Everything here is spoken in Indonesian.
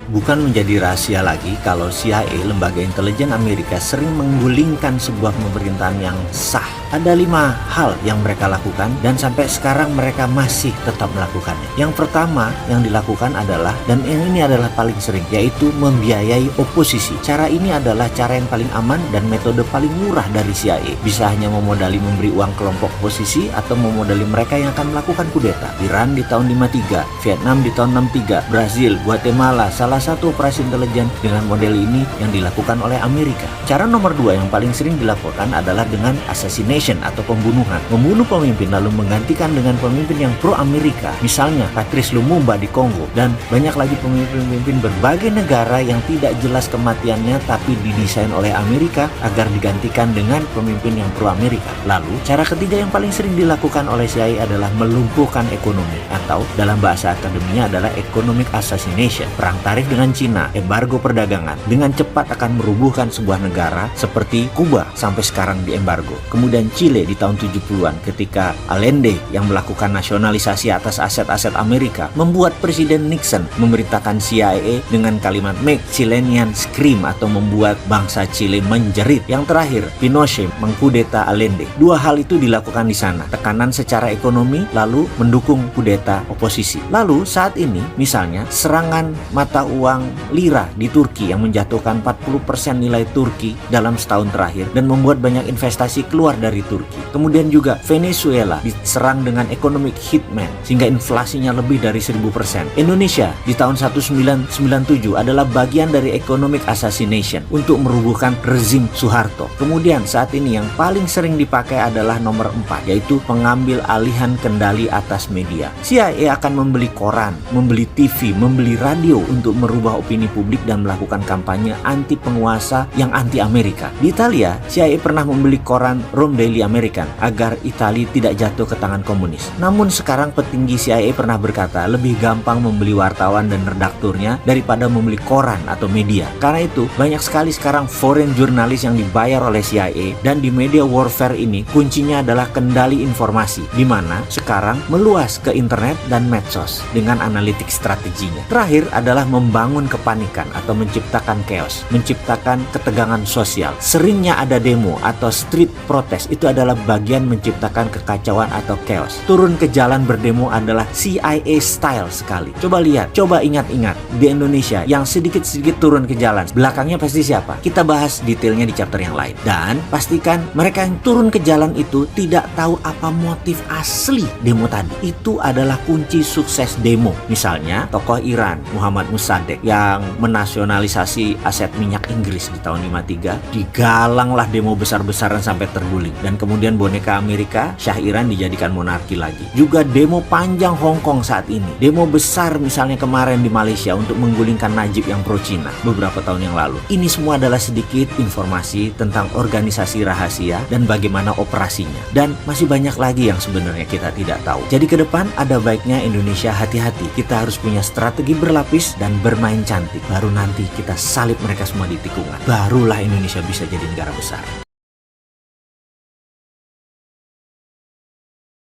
Bukan menjadi rahasia lagi kalau CIA, lembaga intelijen Amerika, sering menggulingkan sebuah pemerintahan yang sah. Ada 5 hal yang mereka lakukan dan sampai sekarang mereka masih tetap melakukannya. Yang pertama yang dilakukan adalah, dan ini adalah paling sering, yaitu membiayai oposisi. Cara ini adalah cara yang paling aman dan metode paling murah dari CIA. Bisa hanya memodali memberi uang kelompok oposisi atau memodali mereka yang akan melakukan kudeta. Iran di tahun 53, Vietnam di tahun 63, Brazil, Guatemala, salah satu operasi intelijen dengan model ini yang dilakukan oleh Amerika. Cara nomor 2 yang paling sering dilakukan adalah dengan assassination atau pembunuhan. Membunuh pemimpin lalu menggantikan dengan pemimpin yang pro-Amerika. Misalnya Patrice Lumumba di Kongo, dan banyak lagi pemimpin-pemimpin berbagai negara yang tidak jelas kematiannya tapi didesain oleh Amerika agar digantikan dengan pemimpin yang pro-Amerika. Lalu, cara ketiga yang paling sering dilakukan oleh CIA adalah melumpuhkan ekonomi, atau dalam bahasa akademinya adalah economic assassination. Perang tarif dengan Cina, embargo perdagangan, dengan cepat akan merubuhkan sebuah negara seperti Kuba sampai sekarang di embargo. Kemudian Chile di tahun 70-an ketika Allende yang melakukan nasionalisasi atas aset-aset Amerika membuat Presiden Nixon memerintahkan CIA dengan kalimat "Make Chileans Scream" atau membuat bangsa Chile menjerit. Yang terakhir, Pinochet mengkudeta Allende. 2 hal itu dilakukan di sana. Tekanan secara ekonomi lalu mendukung kudeta oposisi. Lalu saat ini misalnya serangan mata uang lira di Turki yang menjatuhkan 40% nilai Turki dalam setahun terakhir dan membuat banyak investasi keluar dari Turki. Kemudian juga Venezuela diserang dengan economic hitman sehingga inflasinya lebih dari 1000%. Indonesia di tahun 1997 adalah bagian dari economic assassination untuk merubuhkan rezim Soeharto. Kemudian saat ini yang paling sering dipakai adalah nomor 4, yaitu pengambil alihan kendali atas media. CIA akan membeli koran, membeli TV, membeli radio untuk merubah opini publik dan melakukan kampanye anti penguasa yang anti Amerika. Di Italia, CIA pernah membeli koran Rome Daily American agar Italia tidak jatuh ke tangan komunis. Namun sekarang petinggi CIA pernah berkata lebih gampang membeli wartawan dan redakturnya daripada membeli koran atau media. Karena itu banyak sekali sekarang foreign jurnalis yang dibayar oleh CIA, dan di media warfare ini kuncinya adalah kendali informasi, di mana sekarang meluas ke internet dan medsos dengan analitik strateginya. Terakhir adalah membangun kepanikan atau menciptakan chaos, menciptakan ketegangan sosial. Seringnya ada demo atau street protest, itu adalah bagian menciptakan kekacauan atau chaos. Turun ke jalan berdemo adalah CIA style sekali. Coba lihat, coba ingat-ingat di Indonesia yang sedikit-sedikit turun ke jalan, belakangnya pasti siapa? Kita bahas detailnya di chapter yang lain. Dan pastikan mereka yang turun ke jalan itu tidak tahu apa motif asli demo tadi. Itu adalah kunci sukses demo. Misalnya tokoh Iran Muhammad Mossadegh yang menasionalisasi aset minyak Inggris di tahun 53, digalanglah demo besar-besaran sampai terguling. Dan kemudian boneka Amerika, Shah Iran, dijadikan monarki lagi. Juga demo panjang Hong Kong saat ini. Demo besar misalnya kemarin di Malaysia untuk menggulingkan Najib yang pro Cina beberapa tahun yang lalu. Ini semua adalah sedikit informasi tentang organisasi rahasia dan bagaimana operasinya. Dan masih banyak lagi yang sebenarnya kita tidak tahu. Jadi ke depan ada baiknya Indonesia hati-hati. Kita harus punya strategi berlapis dan bermain cantik. Baru nanti kita salib mereka semua di tikungan. Barulah Indonesia bisa jadi negara besar.